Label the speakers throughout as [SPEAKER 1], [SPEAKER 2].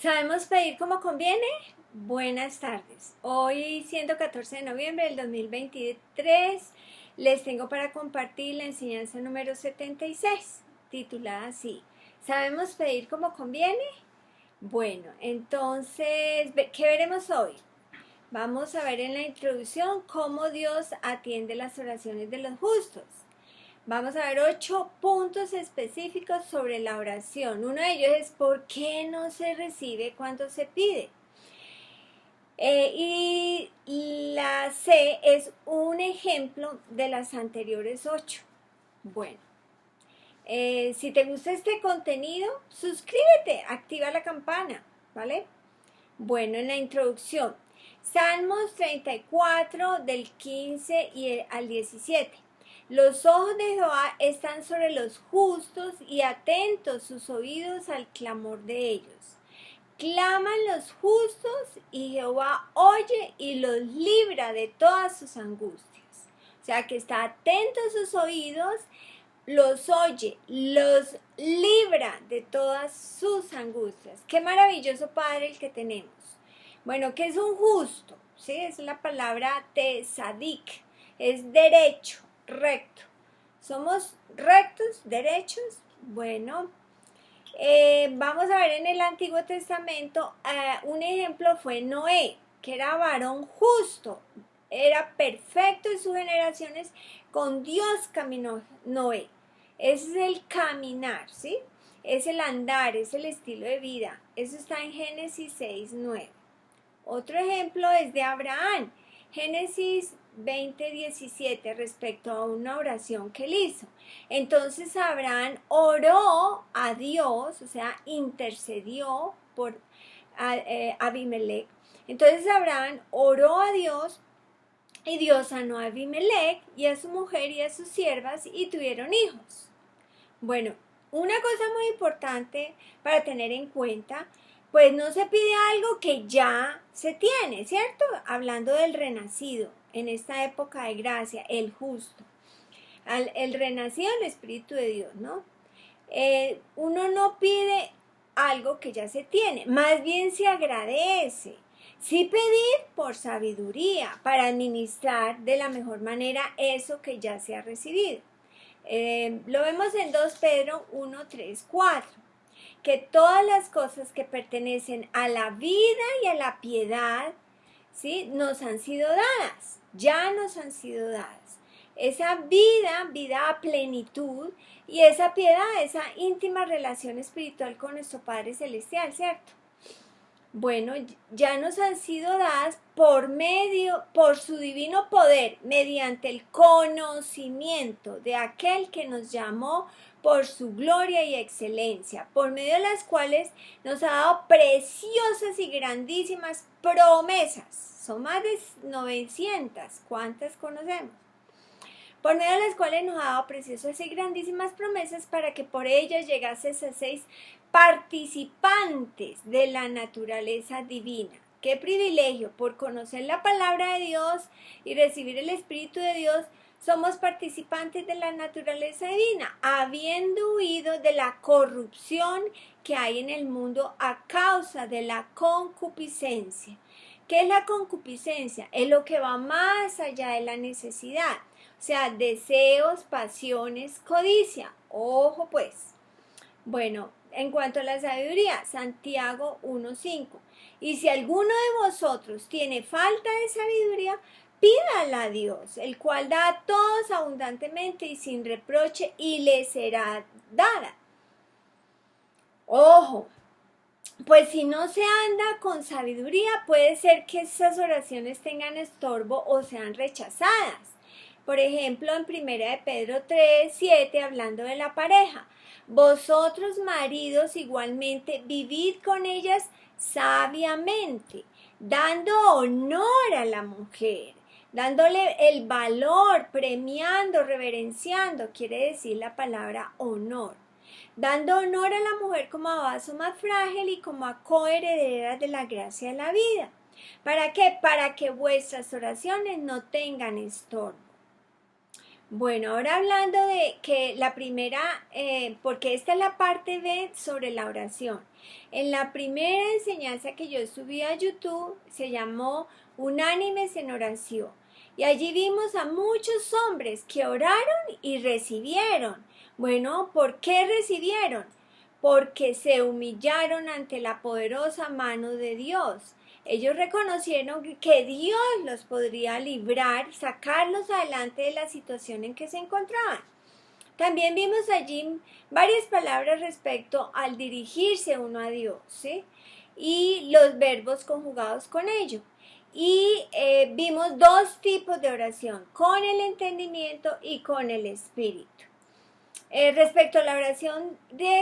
[SPEAKER 1] ¿Sabemos pedir como conviene? Buenas tardes. Hoy, siendo 14 de noviembre del 2023, les tengo para compartir la enseñanza número 76, titulada así: ¿Sabemos pedir como conviene? Bueno, entonces, ¿qué veremos hoy? Vamos a ver en la introducción cómo Dios atiende las oraciones de los justos. Vamos a ver 8 puntos específicos sobre la oración. Uno de ellos es ¿por qué no se recibe cuando se pide? Y la C es un ejemplo de las anteriores 8. Bueno, si te gusta este contenido, suscríbete, activa la campana, ¿vale? Bueno, en la introducción, Salmos 34 del 15 al 17. Los ojos de Jehová están sobre los justos y atentos sus oídos al clamor de ellos. Claman los justos y Jehová oye y los libra de todas sus angustias. O sea que está atento a sus oídos, los oye, los libra de todas sus angustias. Qué maravilloso Padre el que tenemos. Bueno, ¿qué es un justo? ¿Sí? Es la palabra tzadik, es derecho, recto. ¿Somos rectos, derechos? Bueno, vamos a ver en el Antiguo Testamento, un ejemplo fue Noé, que era varón justo, era perfecto en sus generaciones, con Dios caminó Noé. Ese es el caminar, ¿sí? Es el andar, es el estilo de vida. Eso está en Génesis 6:9. Otro ejemplo es de Abraham, Génesis 20:17, respecto a una oración que él hizo. Entonces Abraham oró a Dios, o sea, intercedió por Abimelech. Entonces Abraham oró a Dios y Dios sanó a Abimelech y a su mujer y a sus siervas y tuvieron hijos. Bueno, una cosa muy importante para tener en cuenta, pues no se pide algo que ya se tiene, ¿cierto? Hablando del renacido, en esta época de gracia, el justo. El renacido, el Espíritu de Dios, ¿no? Uno no pide algo que ya se tiene, más bien se agradece. Sí pedir por sabiduría, para administrar de la mejor manera eso que ya se ha recibido. Lo vemos en 2 Pedro 1:3-4, que todas las cosas que pertenecen a la vida y a la piedad, ¿sí?, nos han sido dadas, ya nos han sido dadas. Esa vida a plenitud, y esa piedad, esa íntima relación espiritual con nuestro Padre Celestial, ¿cierto? Bueno, ya nos han sido dadas por su divino poder, mediante el conocimiento de aquel que nos llamó por su gloria y excelencia, por medio de las cuales nos ha dado preciosas y grandísimas promesas. Son más de 900, ¿cuántas conocemos? Por medio de las cuales nos ha dado preciosas y grandísimas promesas para que por ellas llegases a seis participantes de la naturaleza divina. ¡Qué privilegio! Por conocer la palabra de Dios y recibir el Espíritu de Dios, somos participantes de la naturaleza divina, habiendo huido de la corrupción que hay en el mundo a causa de la concupiscencia. ¿Qué es la concupiscencia? Es lo que va más allá de la necesidad. O sea, deseos, pasiones, codicia. Ojo pues. Bueno, en cuanto a la sabiduría, Santiago 1:5. Y si alguno de vosotros tiene falta de sabiduría, pídala a Dios, el cual da a todos abundantemente y sin reproche, y le será dada. Ojo, pues si no se anda con sabiduría, puede ser que esas oraciones tengan estorbo o sean rechazadas. Por ejemplo, en 1 de Pedro 3:7, hablando de la pareja: vosotros maridos igualmente vivid con ellas sabiamente, dando honor a la mujer, dándole el valor, premiando, reverenciando, quiere decir la palabra honor. Dando honor a la mujer como a vaso más frágil y como a coheredera de la gracia de la vida. ¿Para qué? Para que vuestras oraciones no tengan estorbo. Bueno, ahora hablando de que la primera, porque esta es la parte B sobre la oración. En la primera enseñanza que yo subí a YouTube se llamó Unánimes en Oración. Y allí vimos a muchos hombres que oraron y recibieron. Bueno, ¿por qué recibieron? Porque se humillaron ante la poderosa mano de Dios. Ellos reconocieron que Dios los podría librar, sacarlos adelante de la situación en que se encontraban. También vimos allí varias palabras respecto al dirigirse uno a Dios, ¿sí? Y los verbos conjugados con ello. Y vimos dos tipos de oración, con el entendimiento y con el espíritu. Respecto a la oración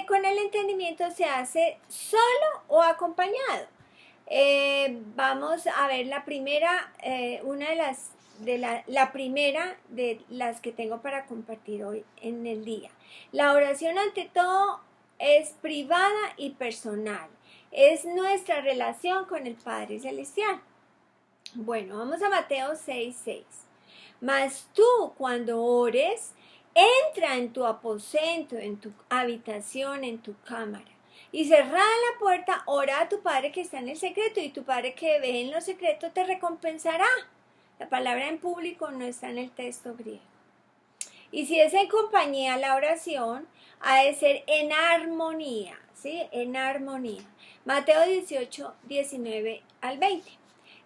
[SPEAKER 1] con el entendimiento, se hace solo o acompañado. Vamos a ver la primera, la primera de las que tengo para compartir hoy en el día. La oración ante todo es privada y personal. Es nuestra relación con el Padre Celestial. Bueno, vamos a Mateo 6:6. Mas tú cuando ores, entra en tu aposento, en tu habitación, en tu cámara. Y cerrada la puerta, ora a tu Padre que está en el secreto, y tu Padre que ve en lo secreto te recompensará. La palabra en público no está en el texto griego. Y si es en compañía la oración, ha de ser en armonía, ¿sí? En armonía. Mateo 18:19 al 20.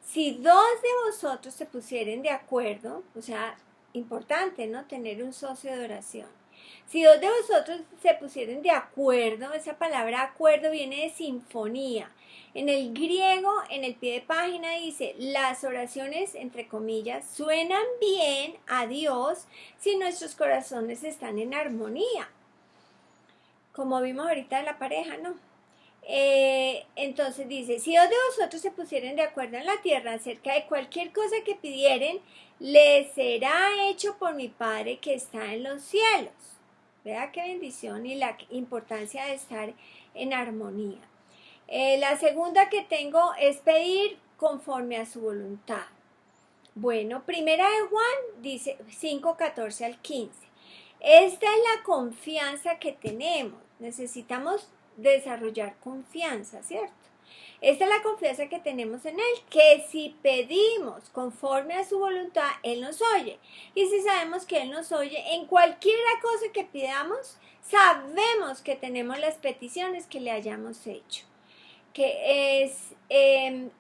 [SPEAKER 1] Si dos de vosotros se pusieren de acuerdo, o sea, importante, ¿no? Tener un socio de oración. Si dos de vosotros se pusieren de acuerdo, esa palabra acuerdo viene de sinfonía. En el griego, en el pie de página dice, las oraciones, entre comillas, suenan bien a Dios si nuestros corazones están en armonía. Como vimos ahorita de la pareja, ¿no? Entonces dice, si dos de vosotros se pusieren de acuerdo en la tierra acerca de cualquier cosa que pidieren, les será hecho por mi Padre que está en los cielos. Vea qué bendición y la importancia de estar en armonía. La segunda que tengo es pedir conforme a su voluntad. Bueno, primera de Juan dice 5:14 al 15. Esta es la confianza que tenemos. Necesitamos desarrollar confianza, ¿cierto? Esta es la confianza que tenemos en Él, que si pedimos conforme a su voluntad, Él nos oye. Y si sabemos que Él nos oye, en cualquier cosa que pidamos, sabemos que tenemos las peticiones que le hayamos hecho.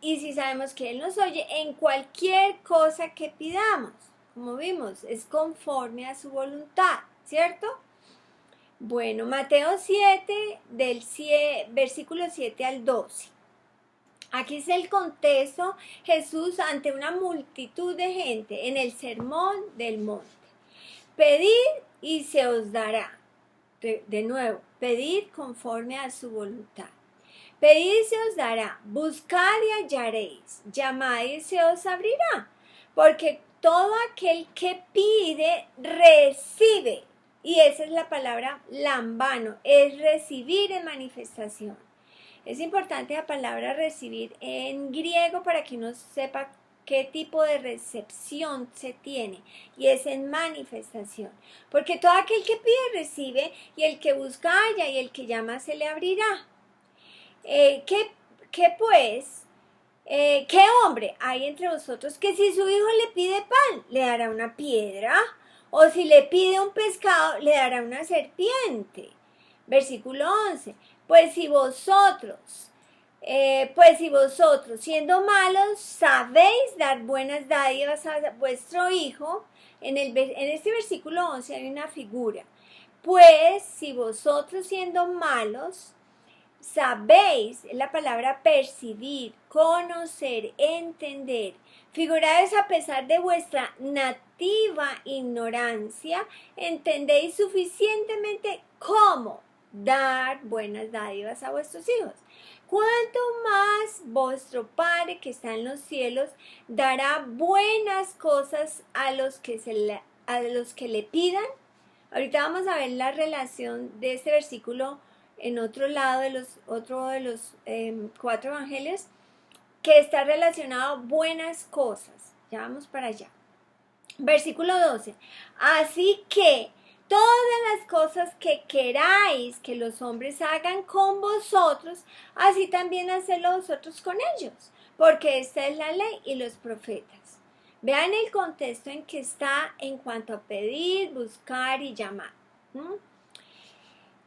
[SPEAKER 1] Y si sabemos que Él nos oye, en cualquier cosa que pidamos, como vimos, es conforme a su voluntad, ¿cierto? Bueno, Mateo 7, versículo 7 al 12. Aquí es el contexto, Jesús ante una multitud de gente en el sermón del monte. Pedid y se os dará. De nuevo, pedid conforme a su voluntad. Pedid y se os dará, buscad y hallaréis, llamad y se os abrirá. Porque todo aquel que pide, recibe. Y esa es la palabra lambano, es recibir en manifestación. Es importante la palabra recibir en griego para que uno sepa qué tipo de recepción se tiene, y es en manifestación. Porque todo aquel que pide, recibe, y el que busca, halla, y el que llama, se le abrirá. ¿Qué hombre hay entre vosotros que si su hijo le pide pan, le dará una piedra? O si le pide un pescado, le dará una serpiente. Versículo 11. Pues si vosotros, siendo malos, sabéis dar buenas dádivas a vuestro hijo, en este versículo 11 hay una figura. Pues si vosotros siendo malos, sabéis, la palabra percibir, conocer, entender. Figurados a pesar de vuestra nativa ignorancia, entendéis suficientemente cómo dar buenas dádivas a vuestros hijos. Cuanto más vuestro Padre que está en los cielos dará buenas cosas a los que le pidan. Ahorita vamos a ver la relación de este versículo en otro lado de los 4 evangelios, que está relacionado a buenas cosas. Ya vamos para allá. Versículo 12. Así que todas las cosas que queráis que los hombres hagan con vosotros, así también hacedlo vosotros con ellos, porque esta es la ley y los profetas. Vean el contexto en que está en cuanto a pedir, buscar y llamar.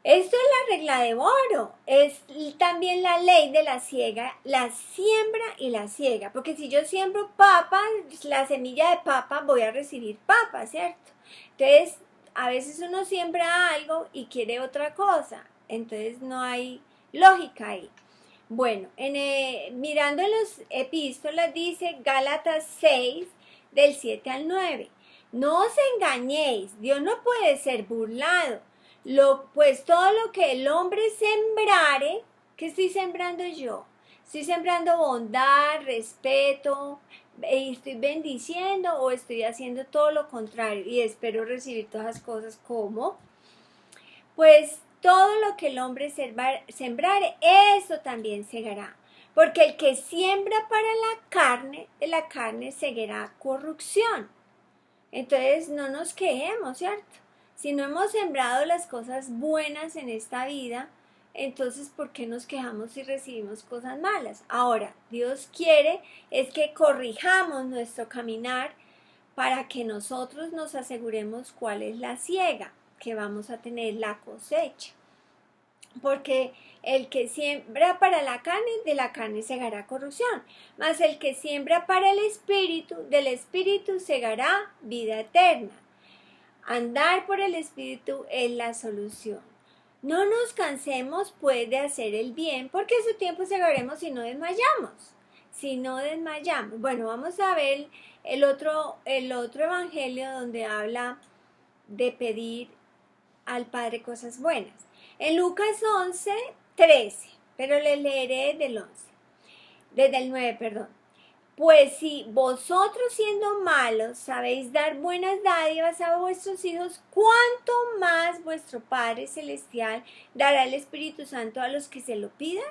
[SPEAKER 1] Esto es la regla de oro, es también la ley de la siega, la siembra y la siega, porque si yo siembro papa, la semilla de papa voy a recibir papa, ¿cierto? Entonces, a veces uno siembra algo y quiere otra cosa, entonces no hay lógica ahí. Bueno, mirando en las epístolas dice Gálatas 6, del 7 al 9, no os engañéis, Dios no puede ser burlado. Pues todo lo que el hombre sembrare, ¿qué estoy sembrando yo? Estoy sembrando bondad, respeto, estoy bendiciendo o estoy haciendo todo lo contrario y espero recibir todas las cosas como, pues todo lo que el hombre sembrare, eso también segará. Porque el que siembra para la carne, de la carne segará corrupción. Entonces no nos quejemos, ¿cierto? Si no hemos sembrado las cosas buenas en esta vida, entonces ¿por qué nos quejamos si recibimos cosas malas? Ahora, Dios quiere es que corrijamos nuestro caminar para que nosotros nos aseguremos cuál es la siega que vamos a tener, la cosecha. Porque el que siembra para la carne, de la carne segará corrupción. Mas el que siembra para el espíritu, del espíritu segará vida eterna. Andar por el Espíritu es la solución. No nos cansemos pues de hacer el bien, porque a su tiempo segaremos si no desmayamos. Si no desmayamos. Bueno, vamos a ver el otro evangelio donde habla de pedir al Padre cosas buenas. En Lucas 11, 13, pero les leeré desde el 9, perdón. Pues si vosotros siendo malos sabéis dar buenas dádivas a vuestros hijos, ¿cuánto más vuestro Padre Celestial dará el Espíritu Santo a los que se lo pidan?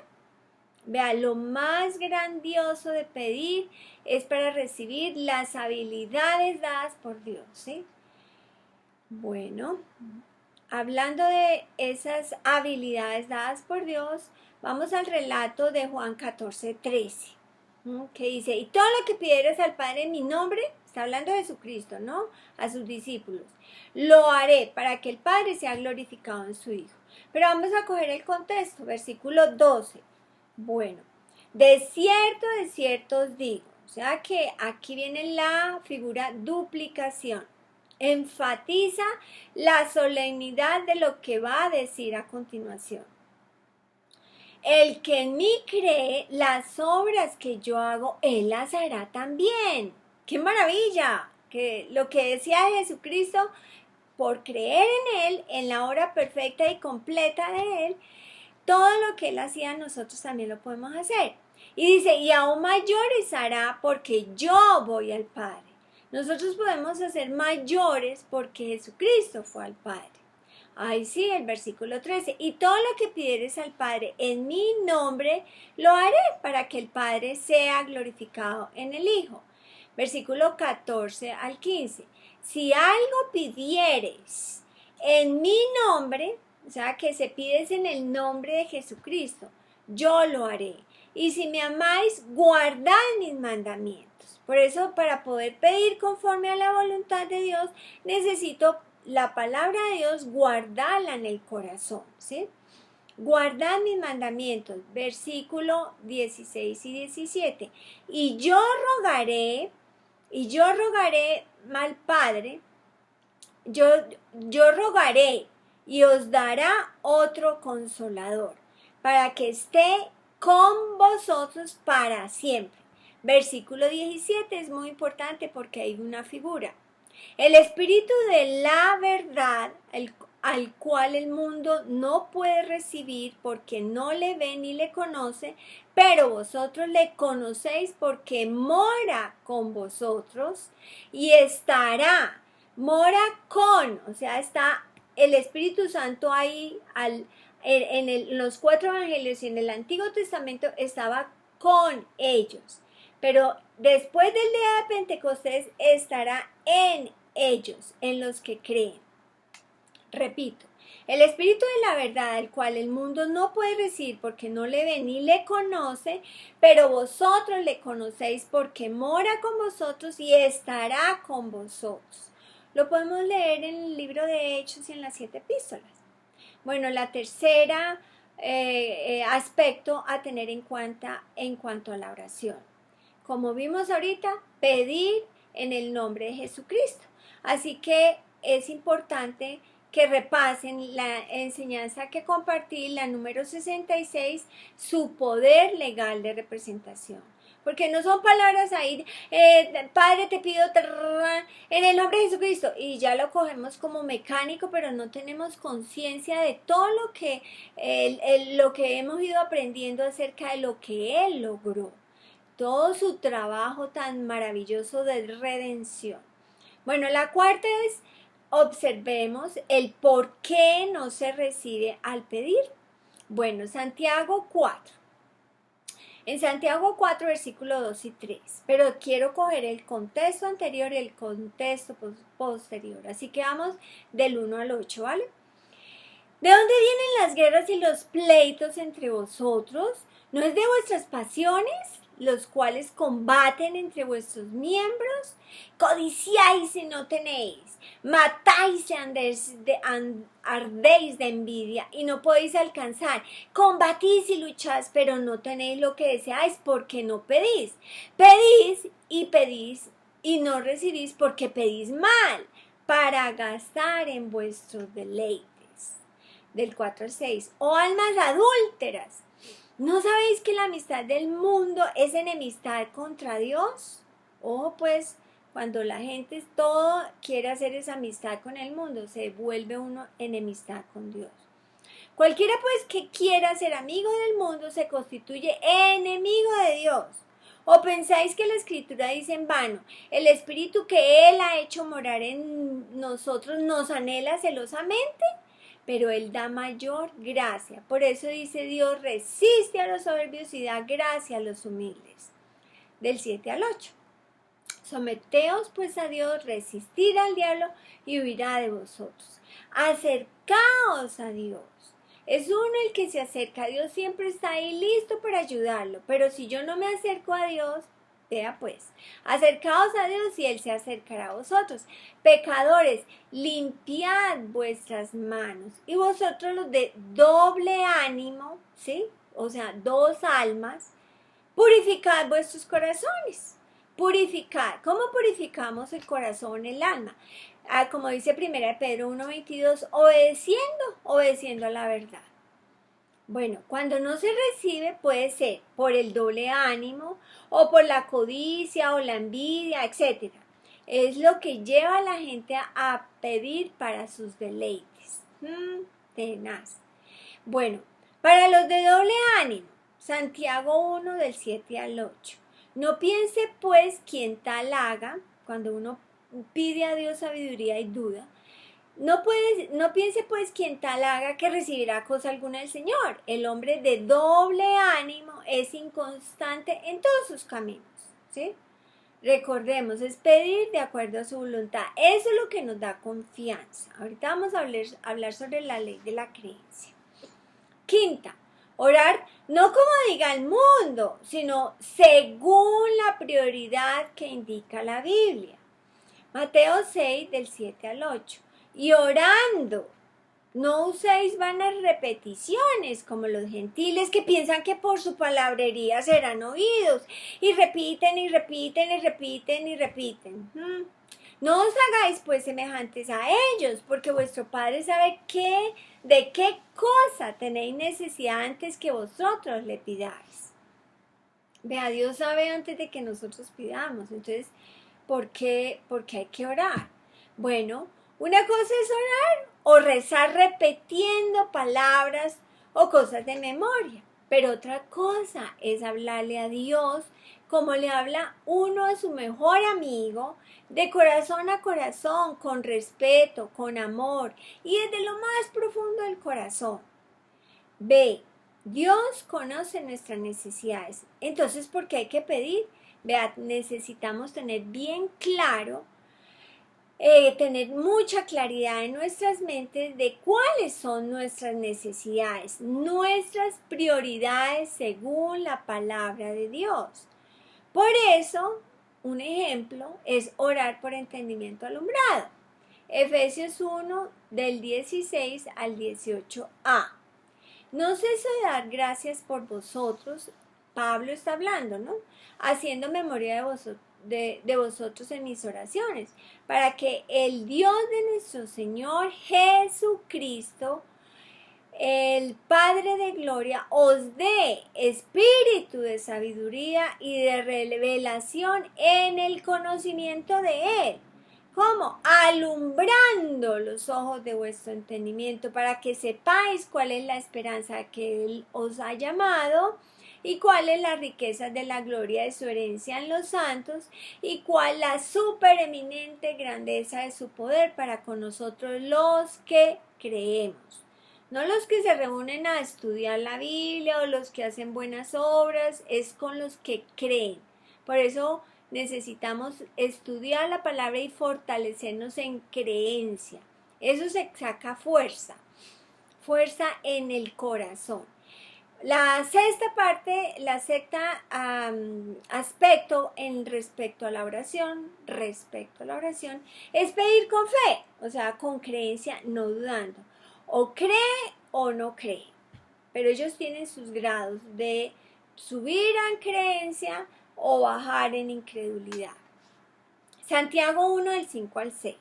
[SPEAKER 1] Vea, lo más grandioso de pedir es para recibir las habilidades dadas por Dios, ¿sí? Bueno, hablando de esas habilidades dadas por Dios, vamos al relato de Juan 14, 13. Que dice, y todo lo que pidieras al Padre en mi nombre, está hablando de Jesucristo, ¿no? A sus discípulos, lo haré para que el Padre sea glorificado en su Hijo. Pero vamos a coger el contexto, versículo 12. Bueno, de cierto os digo, o sea que aquí viene la figura duplicación. Enfatiza la solemnidad de lo que va a decir a continuación. El que en mí cree, las obras que yo hago, él las hará también. ¡Qué maravilla! Que lo que decía Jesucristo, por creer en él, en la obra perfecta y completa de él, todo lo que él hacía nosotros también lo podemos hacer. Y dice, y aún mayores hará porque yo voy al Padre. Nosotros podemos hacer mayores porque Jesucristo fue al Padre. Ay, sí, el versículo 13. Y todo lo que pidieres al Padre en mi nombre, lo haré para que el Padre sea glorificado en el Hijo. Versículo 14 al 15. Si algo pidieres en mi nombre, o sea, que se pides en el nombre de Jesucristo, yo lo haré. Y si me amáis, guardad mis mandamientos. Por eso, para poder pedir conforme a la voluntad de Dios, necesito la palabra de Dios, guardarla en el corazón, ¿sí? Guardad mis mandamientos, versículo 16 y 17. Y yo rogaré al Padre, yo rogaré y os dará otro consolador, para que esté con vosotros para siempre. Versículo 17 es muy importante porque hay una figura. El Espíritu de la verdad, al cual el mundo no puede recibir porque no le ve ni le conoce, pero vosotros le conocéis porque mora con vosotros y mora con, o sea, está el Espíritu Santo ahí en los 4 evangelios y en el Antiguo Testamento estaba con ellos. pero después del día de Pentecostés estará en ellos, en los que creen. Repito, el Espíritu de la verdad, el cual el mundo no puede recibir porque no le ve ni le conoce, pero vosotros le conocéis porque mora con vosotros y estará con vosotros. Lo podemos leer en el libro de Hechos y en las 7 epístolas. Bueno, la tercera aspecto a tener en cuenta en cuanto a la oración. Como vimos ahorita, pedir en el nombre de Jesucristo. Así que es importante que repasen la enseñanza que compartí, la número 66, su poder legal de representación. Porque no son palabras ahí, Padre te pido en el nombre de Jesucristo, y ya lo cogemos como mecánico, pero no tenemos conciencia de todo lo que hemos ido aprendiendo acerca de lo que Él logró. Todo su trabajo tan maravilloso de redención. Bueno, la cuarta es, observemos el por qué no se recibe al pedir. Bueno, Santiago 4. En Santiago 4, versículos 2 y 3. Pero quiero coger el contexto anterior y el contexto posterior. Así que vamos del 1 al 8, ¿vale? ¿De dónde vienen las guerras y los pleitos entre vosotros? ¿No es de vuestras pasiones, los cuales combaten entre vuestros miembros? Codiciáis y no tenéis, matáis y ardéis de envidia y no podéis alcanzar, combatís y lucháis, pero no tenéis lo que deseáis porque no pedís. Pedís y no recibís porque pedís mal, para gastar en vuestros deleites. Del 4 al 6. Oh almas adúlteras, ¿no sabéis que la amistad del mundo es enemistad contra Dios? Pues cuando la gente todo quiere hacer esa amistad con el mundo, se vuelve uno enemistad con Dios. Cualquiera pues que quiera ser amigo del mundo se constituye enemigo de Dios. ¿O pensáis que la Escritura dice en vano, el Espíritu que Él ha hecho morar en nosotros nos anhela celosamente? Pero Él da mayor gracia. Por eso dice Dios, resiste a los soberbios y da gracia a los humildes. Del 7 al 8. Someteos pues a Dios, resistid al diablo y huirá de vosotros. Acercaos a Dios. Es uno el que se acerca a Dios, siempre está ahí listo para ayudarlo. Pero si yo no me acerco a Dios, vea pues, acercaos a Dios y Él se acercará a vosotros. Pecadores, limpiad vuestras manos. Y vosotros los de doble ánimo, ¿sí? O sea, 2 almas, purificad vuestros corazones. Purificad. ¿Cómo purificamos el corazón, el alma? Como dice 1 Pedro 1:22, obedeciendo a la verdad. Bueno, cuando no se recibe puede ser por el doble ánimo o por la codicia o la envidia, etc. Es lo que lleva a la gente a pedir para sus deleites. Tenaz. Bueno, para los de doble ánimo, Santiago 1 del 7 al 8. No piense pues quien tal haga, cuando uno pide a Dios sabiduría y duda, no piense pues quien tal haga que recibirá cosa alguna del Señor. El hombre de doble ánimo es inconstante en todos sus caminos, ¿sí? Recordemos, es pedir de acuerdo a su voluntad. Eso es lo que nos da confianza. Ahorita vamos a hablar sobre la ley de la creencia. Quinta, orar no como diga el mundo, sino según la prioridad que indica la Biblia. Mateo 6 del 7 al 8. Y orando, no uséis vanas repeticiones como los gentiles que piensan que por su palabrería serán oídos y repiten y repiten y repiten y repiten. No os hagáis pues semejantes a ellos, porque vuestro Padre sabe de qué cosa tenéis necesidad antes que vosotros le pidáis. Vea, Dios sabe antes de que nosotros pidamos. Entonces, ¿por qué hay que orar? Bueno, una cosa es orar o rezar repitiendo palabras o cosas de memoria, pero otra cosa es hablarle a Dios como le habla uno a su mejor amigo, de corazón a corazón, con respeto, con amor y desde lo más profundo del corazón. B. Dios conoce nuestras necesidades. Entonces, ¿por qué hay que pedir? Vea, necesitamos tener bien claro, tener mucha claridad en nuestras mentes de cuáles son nuestras necesidades, nuestras prioridades según la palabra de Dios. Por eso, un ejemplo es orar por entendimiento alumbrado. Efesios 1 del 16 al 18a. No ceso de dar gracias por vosotros, Pablo está hablando, ¿no? Haciendo memoria de vosotros en mis oraciones, para que el Dios de nuestro Señor Jesucristo, el Padre de gloria, os dé espíritu de sabiduría y de revelación en el conocimiento de Él. ¿Cómo? Alumbrando los ojos de vuestro entendimiento para que sepáis cuál es la esperanza que Él os ha llamado y cuál es la riqueza de la gloria de su herencia en los santos y cuál la supereminente grandeza de su poder para con nosotros los que creemos. No los que se reúnen a estudiar la Biblia o los que hacen buenas obras, es con los que creen. Por eso necesitamos estudiar la palabra y fortalecernos en creencia. Eso se saca fuerza en el corazón. La sexta parte, la sexta aspecto en respecto a la oración, es pedir con fe, o sea, con creencia, no dudando. O cree o no cree. Pero ellos tienen sus grados de subir en creencia o bajar en incredulidad. Santiago 1 del 5 al 6.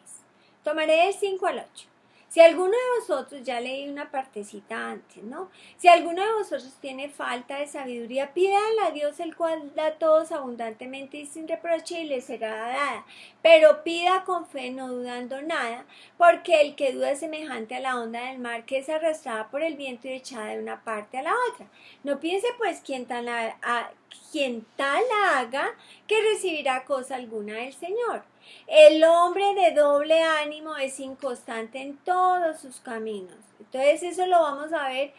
[SPEAKER 1] Tomaré del 5 al 8. Si alguno de vosotros, ya leí una partecita antes, ¿no? Si alguno de vosotros tiene falta de sabiduría, pídale a Dios, el cual da a todos abundantemente y sin reproche, y le será dada. Pero pida con fe, no dudando nada, porque el que duda es semejante a la onda del mar, que es arrastrada por el viento y echada de una parte a la otra. No piense pues quien tal haga, que recibirá cosa alguna del Señor. El hombre de doble ánimo es inconstante en todos sus caminos. Entonces eso lo vamos a ver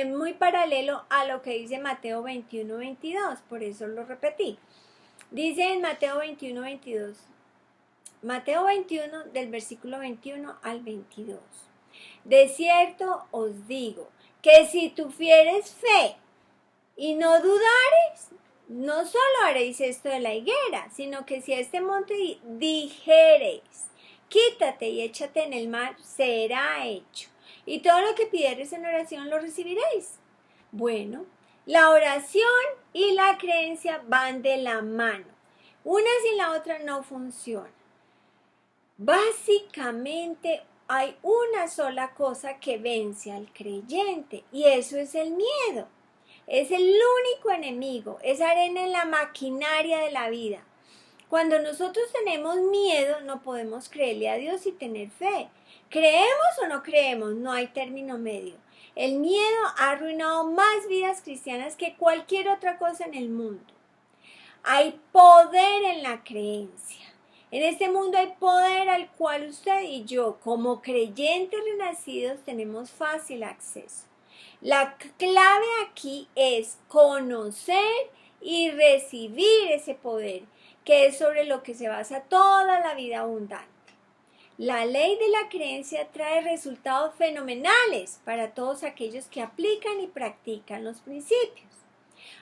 [SPEAKER 1] muy paralelo a lo que dice Mateo 21-22, por eso lo repetí. Dice en Mateo 21-22, Mateo 21 del versículo 21 al 22. De cierto os digo que si tuviereis fe y no dudareis, no solo haréis esto de la higuera, sino que si a este monte dijereis, quítate y échate en el mar, será hecho. Y todo lo que pidiereis en oración lo recibiréis. Bueno, la oración y la creencia van de la mano. Una sin la otra no funciona. Básicamente hay una sola cosa que vence al creyente y eso es el miedo. Es el único enemigo, es arena en la maquinaria de la vida. Cuando nosotros tenemos miedo, no podemos creerle a Dios y tener fe. ¿Creemos o no creemos? No hay término medio. El miedo ha arruinado más vidas cristianas que cualquier otra cosa en el mundo. Hay poder en la creencia. En este mundo hay poder al cual usted y yo, como creyentes renacidos, tenemos fácil acceso. La clave aquí es conocer y recibir ese poder, que es sobre lo que se basa toda la vida abundante. La ley de la creencia trae resultados fenomenales para todos aquellos que aplican y practican los principios.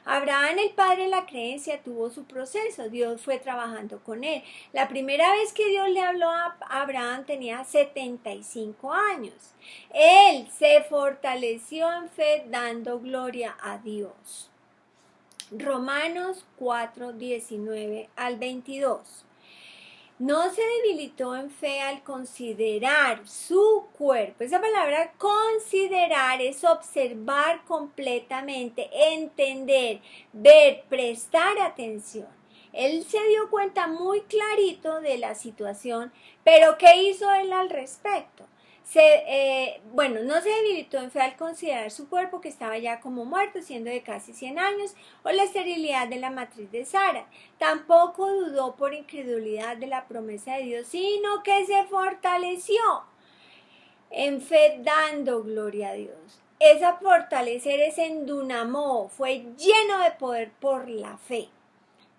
[SPEAKER 1] Abraham, el padre de la creencia, tuvo su proceso. Dios fue trabajando con él. La primera vez que Dios le habló a Abraham tenía 75 años. Él se fortaleció en fe dando gloria a Dios. Romanos 4, 19 al 22. No se debilitó en fe al considerar su cuerpo. Esa palabra considerar es observar completamente, entender, ver, prestar atención. Él se dio cuenta muy clarito de la situación, pero ¿qué hizo él al respecto? No se debilitó en fe al considerar su cuerpo, que estaba ya como muerto, siendo de casi 100 años, o la esterilidad de la matriz de Sara. Tampoco dudó por incredulidad de la promesa de Dios, sino que se fortaleció en fe dando gloria a Dios. esa fortalecer ese endunamó, fue lleno de poder por la fe,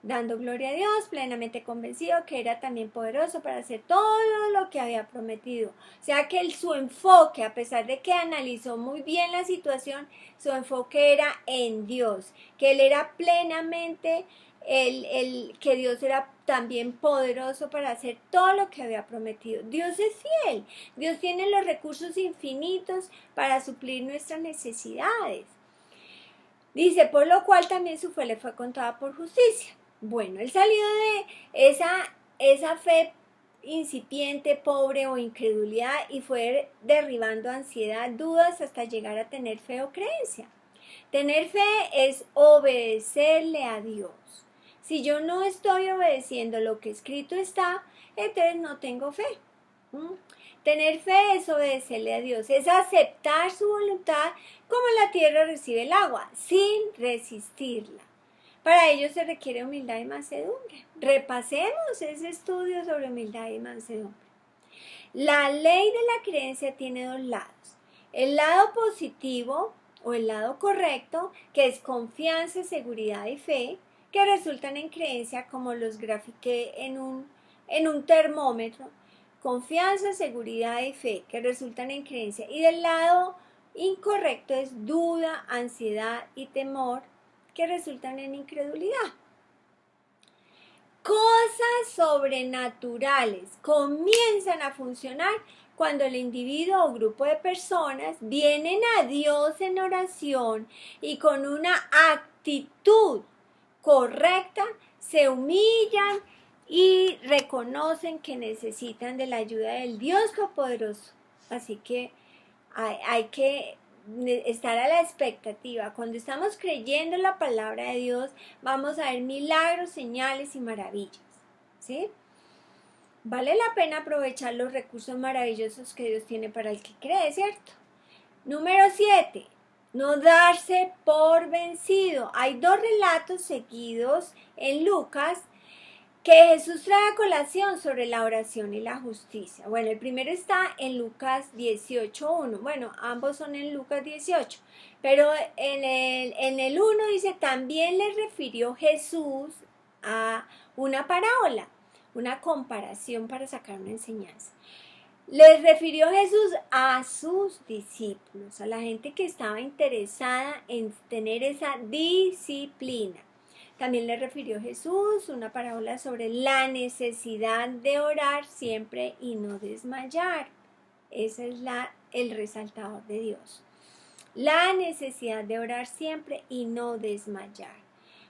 [SPEAKER 1] dando gloria a Dios, plenamente convencido que era también poderoso para hacer todo lo que había prometido. O sea que su enfoque, a pesar de que analizó muy bien la situación, su enfoque era en Dios, que él era plenamente, que Dios era también poderoso para hacer todo lo que había prometido. Dios es fiel, Dios tiene los recursos infinitos para suplir nuestras necesidades. Dice, por lo cual también su fe le fue contada por justicia. Bueno, él salió de esa fe incipiente, pobre o incredulidad y fue derribando ansiedad, dudas hasta llegar a tener fe o creencia. Tener fe es obedecerle a Dios. Si yo no estoy obedeciendo lo que escrito está, entonces no tengo fe. Tener fe es obedecerle a Dios, es aceptar su voluntad como la tierra recibe el agua, sin resistirla. Para ello se requiere humildad y mansedumbre. Repasemos ese estudio sobre humildad y mansedumbre. La ley de la creencia tiene dos lados. El lado positivo o el lado correcto, que es confianza, seguridad y fe, que resultan en creencia como los grafiqué en un termómetro. Confianza, seguridad y fe, que resultan en creencia. Y del lado incorrecto es duda, ansiedad y temor, que resultan en incredulidad. Cosas sobrenaturales comienzan a funcionar cuando el individuo o grupo de personas vienen a Dios en oración y con una actitud correcta se humillan y reconocen que necesitan de la ayuda del Dios Todopoderoso. Así que hay que estar a la expectativa. Cuando estamos creyendo en la palabra de Dios, vamos a ver milagros, señales y maravillas, ¿sí? Vale la pena aprovechar los recursos maravillosos que Dios tiene para el que cree, ¿cierto? Número 7. No darse por vencido. Hay dos relatos seguidos en Lucas que Jesús trae a colación sobre la oración y la justicia. Bueno, el primero está en Lucas 18:1. Bueno, ambos son en Lucas 18. Pero en el 1 dice, también le refirió Jesús a una parábola, una comparación para sacar una enseñanza. Les refirió Jesús a sus discípulos, a la gente que estaba interesada en tener esa disciplina. También le refirió Jesús una parábola sobre la necesidad de orar siempre y no desmayar. Ese es el resaltador de Dios. La necesidad de orar siempre y no desmayar.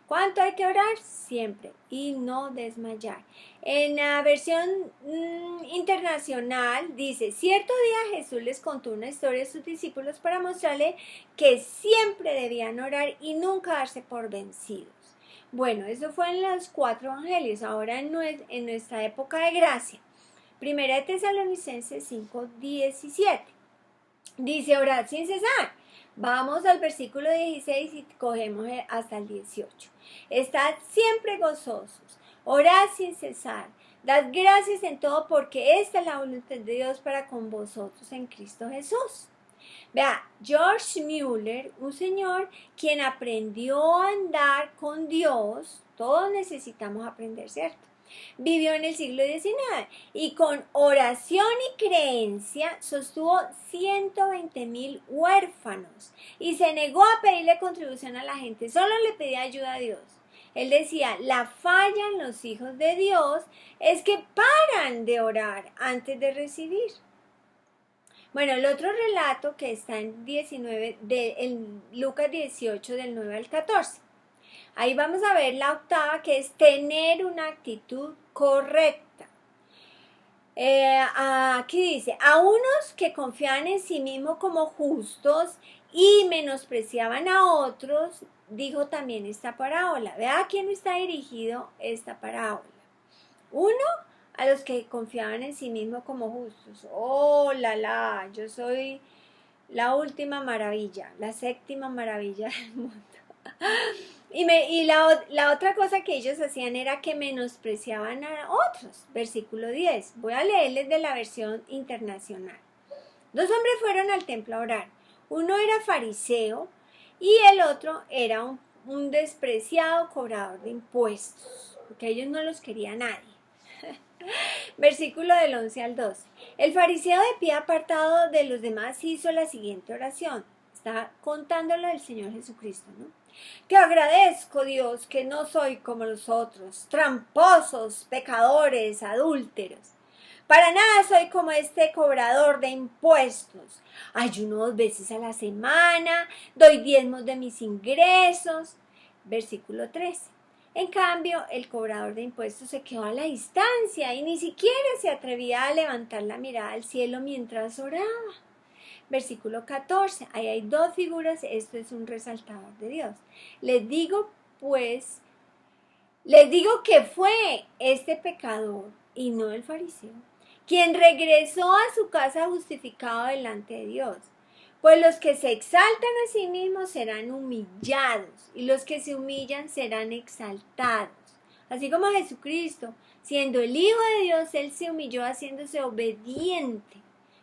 [SPEAKER 1] ¿Cuánto hay que orar? Siempre y no desmayar. En la versión internacional dice, cierto día Jesús les contó una historia a sus discípulos para mostrarle que siempre debían orar y nunca darse por vencidos. Bueno, eso fue en los 4 evangelios, ahora en nuestra época de gracia. Primera de Tesalonicenses 5:17. Dice, orad sin cesar. Vamos al versículo 16 y cogemos hasta el 18. Estad siempre gozosos, orad sin cesar, dad gracias en todo porque esta es la voluntad de Dios para con vosotros en Cristo Jesús. Vea, George Mueller, un señor quien aprendió a andar con Dios, todos necesitamos aprender, ¿cierto? Vivió en el siglo XIX y con oración y creencia sostuvo 120,000 huérfanos y se negó a pedirle contribución a la gente, solo le pedía ayuda a Dios. Él decía, la falla en los hijos de Dios es que paran de orar antes de recibir. Bueno, el otro relato que está en Lucas 18 del 9 al 14. Ahí vamos a ver la octava, que es tener una actitud correcta. Aquí dice, a unos que confiaban en sí mismos como justos y menospreciaban a otros, dijo también esta parábola. Vea a quién está dirigido esta parábola. Uno, a los que confiaban en sí mismos como justos. Oh, yo soy la última maravilla, la séptima maravilla del mundo. Y la otra cosa que ellos hacían era que menospreciaban a otros. Versículo 10. Voy a leerles de la versión internacional. 2 hombres fueron al templo a orar. Uno era fariseo y el otro era un despreciado cobrador de impuestos, porque ellos no los quería nadie. Versículo del 11 al 12. El fariseo de pie apartado de los demás hizo la siguiente oración. Está contándolo el Señor Jesucristo, ¿no? Te agradezco, Dios, que no soy como los otros, tramposos, pecadores, adúlteros. Para nada soy como este cobrador de impuestos. Ayuno 2 veces a la semana, doy diezmos de mis ingresos. Versículo 13. En cambio, el cobrador de impuestos se quedó a la distancia y ni siquiera se atrevía a levantar la mirada al cielo mientras oraba. Versículo 14. Ahí hay dos figuras, esto es un resaltador de Dios. Les digo que fue este pecador y no el fariseo quien regresó a su casa justificado delante de Dios. Pues los que se exaltan a sí mismos serán humillados y los que se humillan serán exaltados. Así como Jesucristo, siendo el Hijo de Dios, Él se humilló haciéndose obediente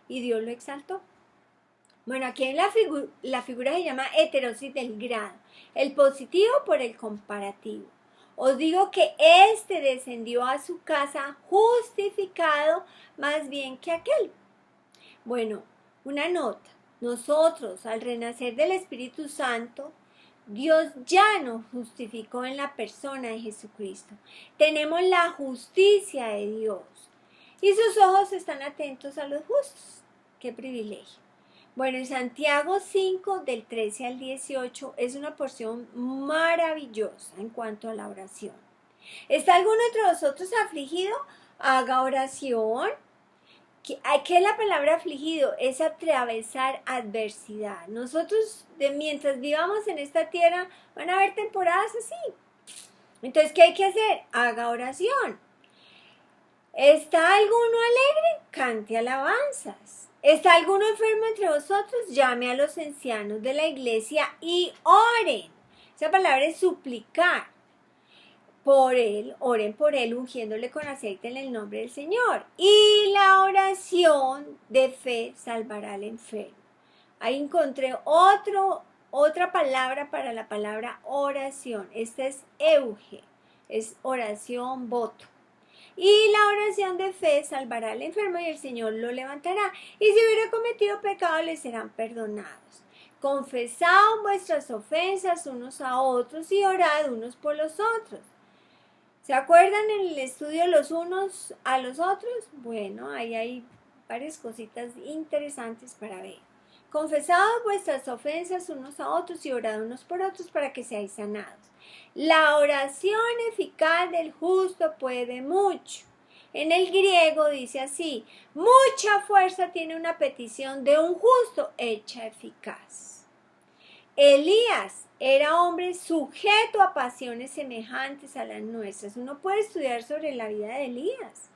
[SPEAKER 1] y Dios lo exaltó. Bueno, aquí en la figura se llama heterosis del grado, el positivo por el comparativo. Os digo que éste descendió a su casa justificado más bien que aquel. Bueno, una nota. Nosotros, al renacer del Espíritu Santo, Dios ya nos justificó en la persona de Jesucristo. Tenemos la justicia de Dios y sus ojos están atentos a los justos. ¡Qué privilegio! Bueno, en Santiago 5, del 13 al 18, es una porción maravillosa en cuanto a la oración. ¿Está alguno entre vosotros afligido? Haga oración. ¿Qué es la palabra afligido? Es atravesar adversidad. Nosotros, mientras vivamos en esta tierra, van a haber temporadas así. Entonces, ¿qué hay que hacer? Haga oración. ¿Está alguno alegre? Cante alabanzas. ¿Está alguno enfermo entre vosotros? Llame a los ancianos de la iglesia y oren. Esa palabra es suplicar. Por él, oren por él, ungiéndole con aceite en el nombre del Señor. Y la oración de fe salvará al enfermo. Ahí encontré otra palabra para la palabra oración. Esta es euge, es oración, voto. Y la oración de fe salvará al enfermo y el Señor lo levantará. Y si hubiera cometido pecado, le serán perdonados. Confesad vuestras ofensas unos a otros y orad unos por los otros. ¿Se acuerdan en el estudio los unos a los otros? Bueno, ahí hay varias cositas interesantes para ver. Confesad vuestras ofensas unos a otros y orad unos por otros para que seáis sanados. La oración eficaz del justo puede mucho. En el griego dice así: mucha fuerza tiene una petición de un justo hecha eficaz. Elías era hombre sujeto a pasiones semejantes a las nuestras. Uno puede estudiar sobre la vida de Elías.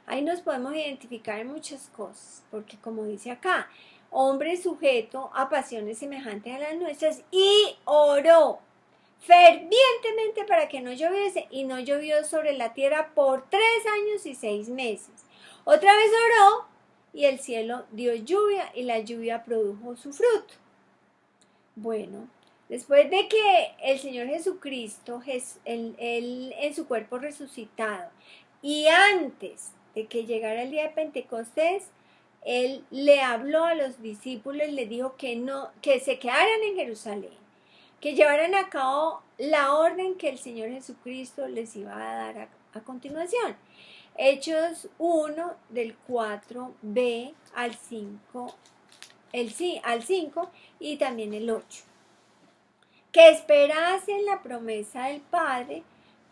[SPEAKER 1] Ahí nos podemos identificar en muchas cosas, porque como dice acá, hombre sujeto a pasiones semejantes a las nuestras y oró fervientemente para que no lloviese, y no llovió sobre la tierra por 3 años y 6 meses. Otra vez oró y el cielo dio lluvia y la lluvia produjo su fruto. Bueno, después de que el Señor Jesucristo, él en su cuerpo resucitado, y antes de que llegara el día de Pentecostés, Él le habló a los discípulos y les dijo que se quedaran en Jerusalén, que llevaran a cabo la orden que el Señor Jesucristo les iba a dar a continuación. Hechos 1, del 4b al 5, al 5 y también el 8. Que esperasen la promesa del Padre,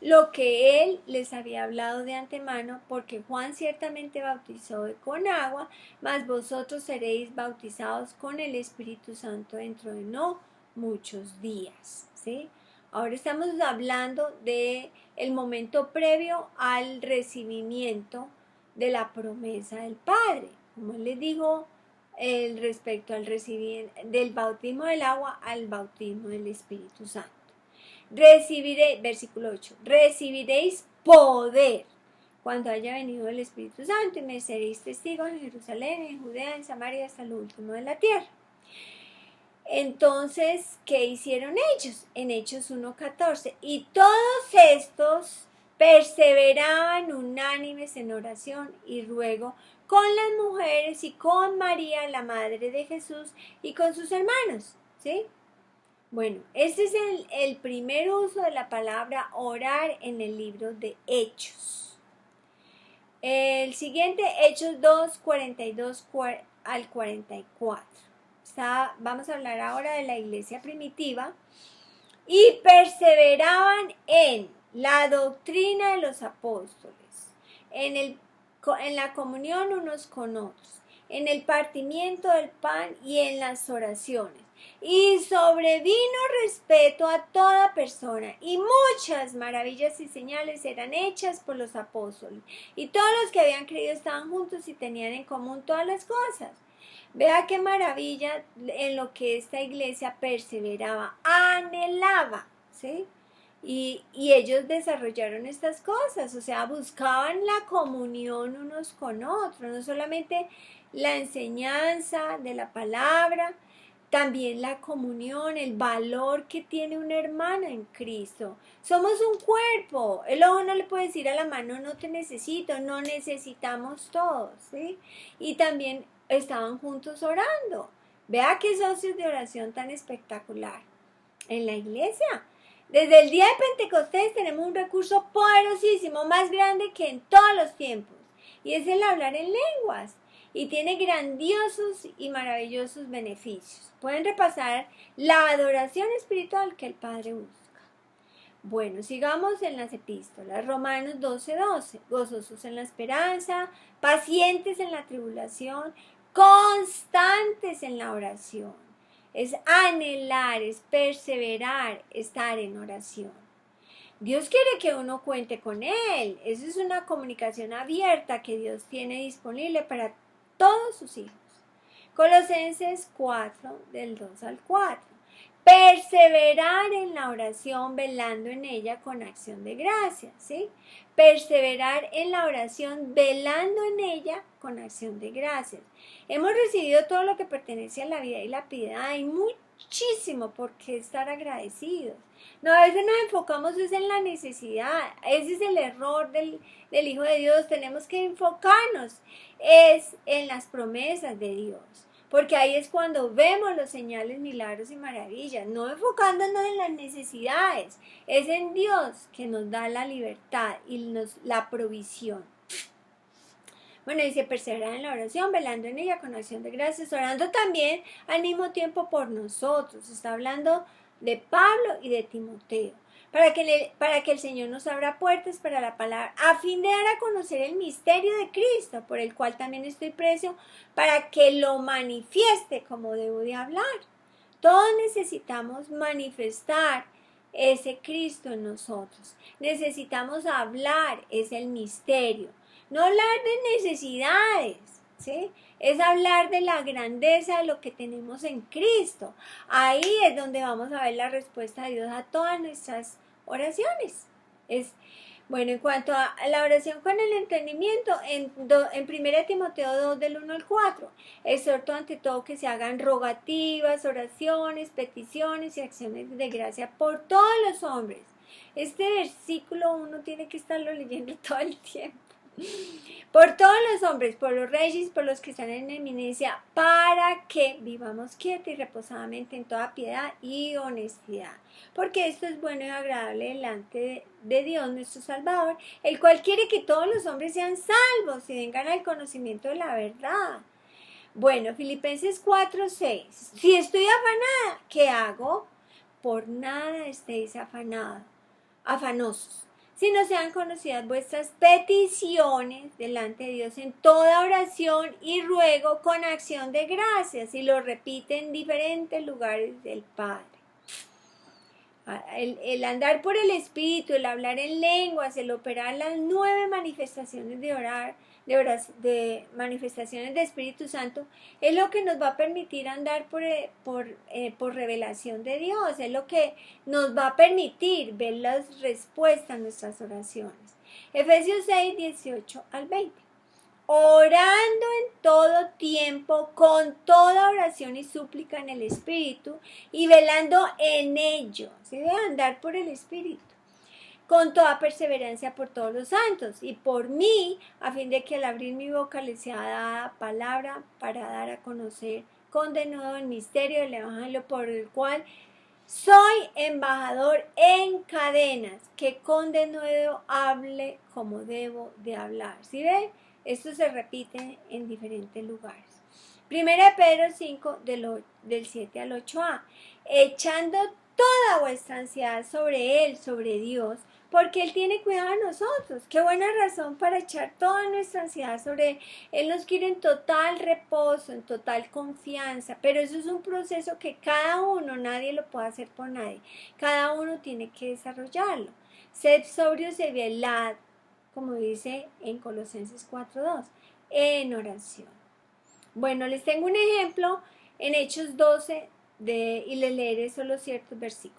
[SPEAKER 1] lo que Él les había hablado de antemano, porque Juan ciertamente bautizó con agua, mas vosotros seréis bautizados con el Espíritu Santo dentro de no muchos días, ¿sí? Ahora estamos hablando de el momento previo al recibimiento de la promesa del Padre, como Él les dijo respecto al recibir del bautismo del agua al bautismo del Espíritu Santo. Versículo 8, recibiréis poder cuando haya venido el Espíritu Santo y me seréis testigos en Jerusalén, en Judea, en Samaria, hasta lo último de la tierra. Entonces, ¿qué hicieron ellos? En Hechos 1:14. Y todos estos perseveraban unánimes en oración y ruego con las mujeres y con María, la madre de Jesús, y con sus hermanos. ¿Sí? Bueno, este es el primer uso de la palabra orar en el libro de Hechos. El siguiente, Hechos 2, 42 al 44. Vamos a hablar ahora de la iglesia primitiva. Y perseveraban en la doctrina de los apóstoles, en la comunión unos con otros, en el partimiento del pan y en las oraciones. Y sobrevino respeto a toda persona, y muchas maravillas y señales eran hechas por los apóstoles. Y todos los que habían creído estaban juntos y tenían en común todas las cosas. Vea qué maravilla en lo que esta iglesia perseveraba, anhelaba, ¿sí? Y ellos desarrollaron estas cosas, o sea, buscaban la comunión unos con otros, no solamente la enseñanza de la palabra, también la comunión, el valor que tiene un hermano en Cristo. Somos un cuerpo. El ojo no le puede decir a la mano, no te necesito, no necesitamos todos, ¿sí? Y también estaban juntos orando. Vea qué socios de oración tan espectacular en la iglesia. Desde el día de Pentecostés tenemos un recurso poderosísimo, más grande que en todos los tiempos, y es el hablar en lenguas. Y tiene grandiosos y maravillosos beneficios. Pueden repasar la adoración espiritual que el Padre busca. Bueno, sigamos en las epístolas. Romanos 12:12. Gozosos en la esperanza, pacientes en la tribulación, constantes en la oración. Es anhelar, es perseverar, estar en oración. Dios quiere que uno cuente con Él. Eso es una comunicación abierta que Dios tiene disponible para todos sus hijos. Colosenses 4, del 2 al 4. Perseverar en la oración, velando en ella con acción de gracias, ¿sí? Perseverar en la oración, velando en ella con acción de gracias. Hemos recibido todo lo que pertenece a la vida y la piedad. Hay muchísimo por qué estar agradecidos. No, a veces nos enfocamos en la necesidad. Ese es el error del Hijo de Dios. Tenemos que enfocarnos en las promesas de Dios. Porque ahí es cuando vemos los señales, milagros y maravillas, no enfocándonos en las necesidades. Es en Dios que nos da la libertad y la provisión. Bueno, dice, perseverar en la oración, velando en ella con acción de gracias, orando también al mismo tiempo por nosotros. Está hablando de Pablo y de Timoteo. Para que el Señor nos abra puertas para la palabra, a fin de dar a conocer el misterio de Cristo, por el cual también estoy preso, para que lo manifieste como debo de hablar. Todos necesitamos manifestar ese Cristo en nosotros. Necesitamos hablar, es el misterio. No hablar de necesidades, ¿sí? Es hablar de la grandeza de lo que tenemos en Cristo. Ahí es donde vamos a ver la respuesta de Dios a todas nuestras oraciones. Bueno, en cuanto a la oración con el entendimiento, en 1 Timoteo 2, del 1 al 4, exhorto ante todo que se hagan rogativas, oraciones, peticiones y acciones de gracia por todos los hombres. Este versículo uno tiene que estarlo leyendo todo el tiempo. Por todos los hombres, por los reyes, por los que están en eminencia, para que vivamos quietos y reposadamente en toda piedad y honestidad. Porque esto es bueno y agradable delante de Dios nuestro Salvador, el cual quiere que todos los hombres sean salvos y vengan al conocimiento de la verdad. Bueno, Filipenses 4:6. Si estoy afanada, ¿qué hago? Por nada estéis afanosos, si no sean conocidas vuestras peticiones delante de Dios en toda oración y ruego con acción de gracias, y lo repite en diferentes lugares del Padre. El andar por el Espíritu, el hablar en lenguas, el operar las 9 manifestaciones de manifestaciones de Espíritu Santo, es lo que nos va a permitir andar por revelación de Dios, es lo que nos va a permitir ver las respuestas a nuestras oraciones. Efesios 6, 18 al 20. orando en todo tiempo, con toda oración y súplica en el Espíritu, y velando en ello. Se debe andar por el Espíritu, con toda perseverancia por todos los santos, y por mí, a fin de que al abrir mi boca les sea dada palabra para dar a conocer con denuedo el misterio del Evangelio, por el cual soy embajador en cadenas, que con denuedo hable como debo de hablar. ¿Sí ven? Esto se repite en diferentes lugares. Primera de Pedro 5, del 7 al 8a. Echando toda vuestra ansiedad sobre Él, sobre Dios, porque Él tiene cuidado de nosotros. Qué buena razón para echar toda nuestra ansiedad sobre Él. Él nos quiere en total reposo, en total confianza, pero eso es un proceso que cada uno, nadie lo puede hacer por nadie. Cada uno tiene que desarrollarlo. Sed sobrios y velad, como dice en Colosenses 4:2, en oración. Bueno, les tengo un ejemplo en Hechos 12 y les leeré solo ciertos versículos.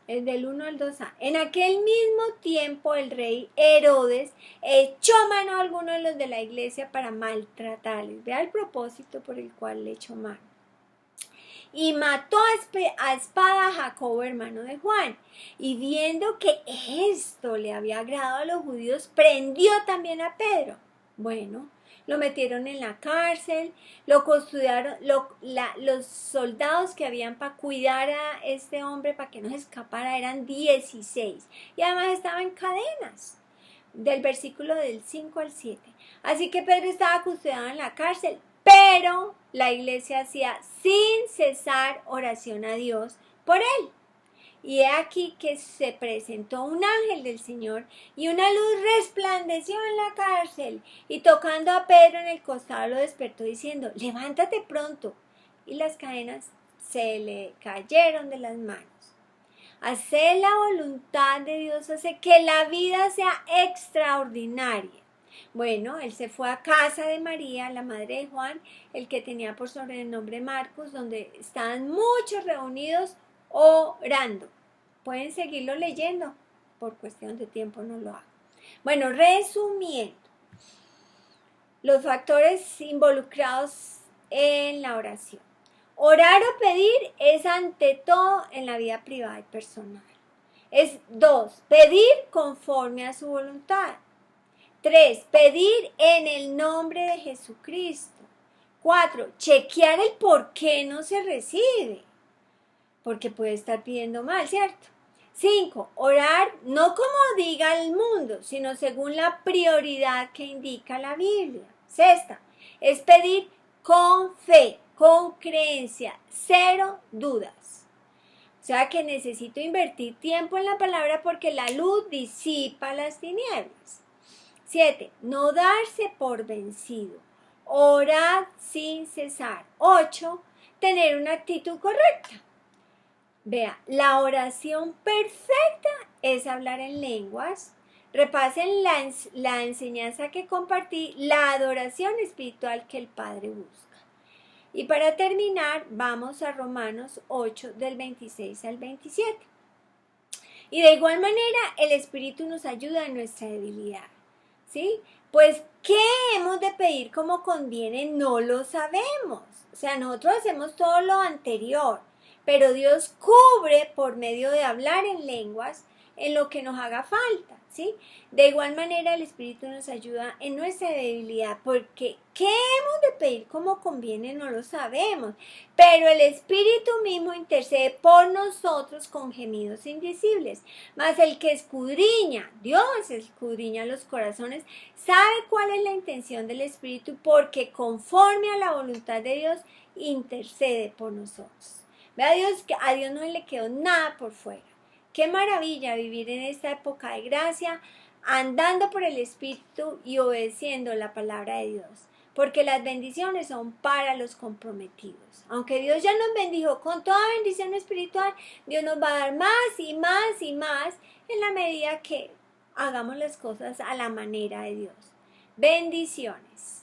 [SPEAKER 1] El del 1 al 2a. En aquel mismo tiempo el rey Herodes echó mano a algunos de los de la iglesia para maltratarles. Vea el propósito por el cual le echó mano. Y mató a espada a Jacobo, hermano de Juan. Y viendo que esto le había agradado a los judíos, prendió también a Pedro. Bueno, lo metieron en la cárcel, lo custodiaron, los soldados que habían para cuidar a este hombre para que no se escapara eran 16. Y además estaba en cadenas, del versículo del 5 al 7. Así que Pedro estaba custodiado en la cárcel, pero la iglesia hacía sin cesar oración a Dios por él. Y he aquí que se presentó un ángel del Señor, y una luz resplandeció en la cárcel, y tocando a Pedro en el costado lo despertó diciendo: levántate pronto. Y las cadenas se le cayeron de las manos. Hacer la voluntad de Dios hace que la vida sea extraordinaria. Bueno, él se fue a casa de María, la madre de Juan, el que tenía por sobrenombre Marcos, donde estaban muchos reunidos orando. Pueden seguirlo leyendo, por cuestión de tiempo no lo hago. Bueno, resumiendo, los factores involucrados en la oración. Orar o pedir es ante todo en la vida privada y personal. 2, pedir conforme a su voluntad. 3, pedir en el nombre de Jesucristo. 4, chequear el por qué no se recibe, porque puede estar pidiendo mal, ¿cierto? 5, orar no como diga el mundo, sino según la prioridad que indica la Biblia. 6, es pedir con fe, con creencia, 0 dudas. O sea que necesito invertir tiempo en la palabra porque la luz disipa las tinieblas. 7, no darse por vencido. Orad sin cesar. 8, tener una actitud correcta. Vea, la oración perfecta es hablar en lenguas. Repasen la enseñanza que compartí, la adoración espiritual que el Padre busca. Y para terminar, vamos a Romanos 8, del 26 al 27. Y de igual manera, el Espíritu nos ayuda en nuestra debilidad. ¿Sí? Pues, ¿qué hemos de pedir como conviene? No lo sabemos. O sea, nosotros hacemos todo lo anterior, pero Dios cubre por medio de hablar en lenguas en lo que nos haga falta, ¿sí? De igual manera, el Espíritu nos ayuda en nuestra debilidad, porque ¿qué hemos de pedir como conviene? No lo sabemos, pero el Espíritu mismo intercede por nosotros con gemidos indecibles. Mas el que escudriña, Dios escudriña los corazones, sabe cuál es la intención del Espíritu, porque conforme a la voluntad de Dios, intercede por nosotros. Vea Dios, que a Dios no le quedó nada por fuera. Qué maravilla vivir en esta época de gracia, andando por el Espíritu y obedeciendo la palabra de Dios, porque las bendiciones son para los comprometidos. Aunque Dios ya nos bendijo con toda bendición espiritual, Dios nos va a dar más y más y más en la medida que hagamos las cosas a la manera de Dios. Bendiciones.